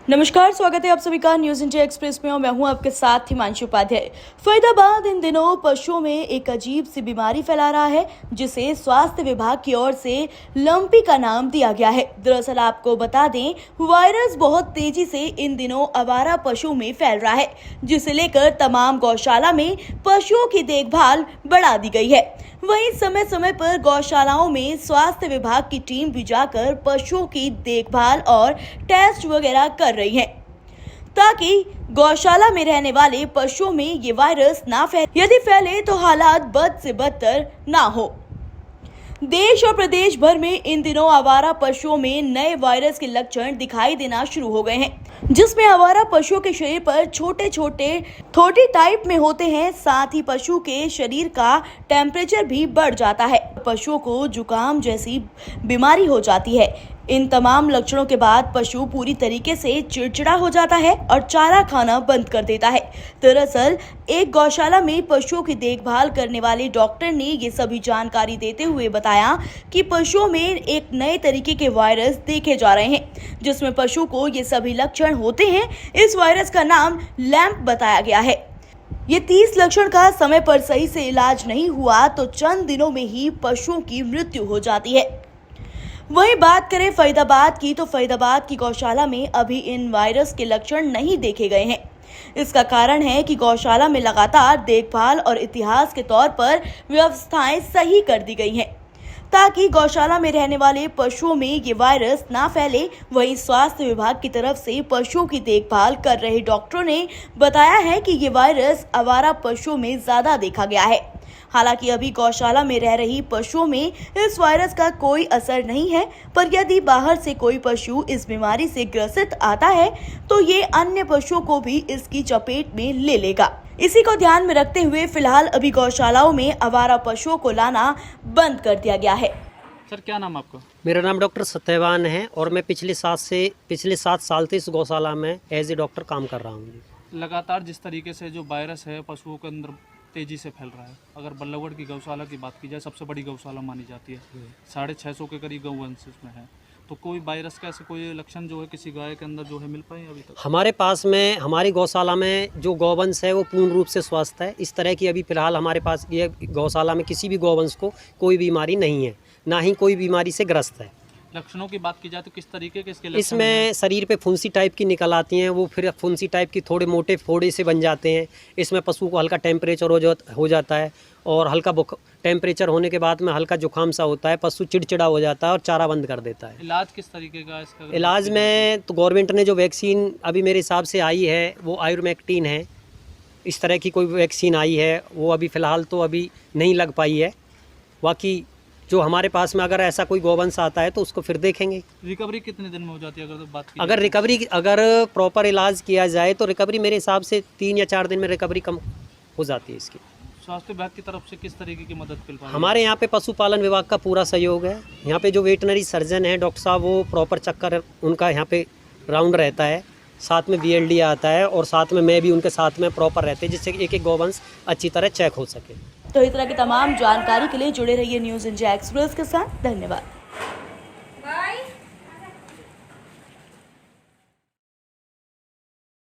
नमस्कार, स्वागत है आप सभी का न्यूज इंडिया एक्सप्रेस में और मैं हूं आपके साथ हिमांशु उपाध्याय। फरीदाबाद इन दिनों पशुओं में एक अजीब सी बीमारी फैला रहा है, जिसे स्वास्थ्य विभाग की ओर से लंपी का नाम दिया गया है। दरअसल आपको बता दें, वायरस बहुत तेजी से इन दिनों आवारा पशुओं में फैल रहा है, जिसे लेकर तमाम गौशाला में पशुओं की देखभाल बढ़ा दी गई है। वहीं समय समय पर गौशालाओं में स्वास्थ्य विभाग की टीम भी जाकर पशुओं की देखभाल और टेस्ट वगैरह कर रही है, ताकि गौशाला में रहने वाले पशुओं में ये वायरस ना फैले। यदि फैले तो हालात बद से बदतर ना हो। देश और प्रदेश भर में इन दिनों आवारा पशुओं में नए वायरस के लक्षण दिखाई देना शुरू हो गए हैं, जिसमें आवारा पशुओं के शरीर पर छोटे छोटे थोड़ी टाइप में होते हैं। साथ ही पशु के शरीर का टेम्परेचर भी बढ़ जाता है। पशुओं को जुकाम जैसी बीमारी हो जाती है। इन तमाम लक्षणों के बाद पशु पूरी तरीके से चिड़चिड़ा हो जाता है और चारा खाना बंद कर देता है। दरअसल एक गौशाला में पशुओं की देखभाल करने वाले डॉक्टर ने ये सभी जानकारी देते हुए बताया कि पशुओं में एक नए तरीके के वायरस देखे जा रहे हैं, जिसमें पशु को ये सभी लक्षण होते हैं। इस वायरस का नाम लैंप बताया गया है। ये 30 लक्षण का समय पर सही से इलाज नहीं हुआ तो चंद दिनों में ही पशुओं की मृत्यु हो जाती है। वहीं बात करें फरीदाबाद की, तो फरीदाबाद की गौशाला में अभी इन वायरस के लक्षण नहीं देखे गए हैं। इसका कारण है कि गौशाला में लगातार देखभाल और इतिहास के तौर पर व्यवस्थाएं सही कर दी गई हैं, ताकि गौशाला में रहने वाले पशुओं में ये वायरस ना फैले। वहीं स्वास्थ्य विभाग की तरफ से पशुओं की देखभाल कर रहे डॉक्टरों ने बताया है कि ये वायरस आवारा पशुओं में ज्यादा देखा गया है। हालांकि अभी गौशाला में रह रही पशुओं में इस वायरस का कोई असर नहीं है, पर यदि बाहर से कोई पशु इस बीमारी से ग्रसित आता है तो ये अन्य पशुओं को भी इसकी चपेट में ले लेगा। इसी को ध्यान में रखते हुए फिलहाल अभी गौशालाओं में आवारा पशुओं को लाना बंद कर दिया गया है। सर, क्या नाम आपका? मेरा नाम डॉक्टर सत्यवान है और मैं पिछले 7 साल से इस गौशाला में एज ए डॉक्टर काम कर रहा हूँ। लगातार जिस तरीके से जो वायरस है पशुओं के अंदर तेजी से फैल रहा है, अगर बल्लभगढ़ की गौशाला की बात की जाए, सबसे बड़ी गौशाला मानी जाती है, 650 के करीब गौवंश इसमें है, तो कोई वायरस का ऐसे कोई लक्षण जो है किसी गाय के अंदर जो है मिल पाए अभी तक? हमारे पास में हमारी गौशाला में जो गौवंश है वो पूर्ण रूप से स्वस्थ है। इस तरह की अभी फिलहाल हमारे पास ये गौशाला में किसी भी गौवंश को कोई बीमारी नहीं है, ना ही कोई बीमारी से ग्रस्त है। लक्षणों की बात की जाए तो किस तरीके के इसके लक्षण इसमें शरीर पे फुंसी टाइप की निकल आती हैं, वो फिर फुंसी टाइप की थोड़े मोटे फोड़े से बन जाते हैं। इसमें पशु को हल्का टेम्परेचर हो जाता है और हल्का टेम्परेचर होने के बाद में हल्का जुकाम सा होता है, पशु चिड़चिड़ा हो जाता है और चारा बंद कर देता है। इलाज किस तरीके का इसका? इलाज में तो गवर्नमेंट ने जो वैक्सीन अभी मेरे हिसाब से आई है वो आयुर्मेक्टिन है। इस तरह की कोई वैक्सीन आई है, वो अभी फ़िलहाल तो अभी नहीं लग पाई है। बाकी जो हमारे पास में अगर ऐसा कोई गौवंश आता है तो उसको फिर देखेंगे। रिकवरी कितने दिन में हो जाती है अगर तो बात की अगर प्रॉपर इलाज किया जाए तो रिकवरी मेरे हिसाब से 3 या 4 दिन में रिकवरी कम हो जाती है इसकी। स्वास्थ्य विभाग की तरफ से किस तरीके की मदद मिल पाएगी? हमारे यहाँ पे पशुपालन विभाग का पूरा सहयोग है। यहाँ पे जो वेटनरी सर्जन है डॉक्टर साहब, वो प्रॉपर चक्कर उनका यहाँ पे राउंड रहता है, साथ में BLD आता है और साथ में मैं भी उनके साथ में प्रॉपर रहते हैं, जिससे एक एक गौवंश अच्छी तरह चेक हो सके। तो इस तरह की तमाम जानकारी के लिए जुड़े रहिए न्यूज इंडिया एक्सप्रेस के साथ। धन्यवाद।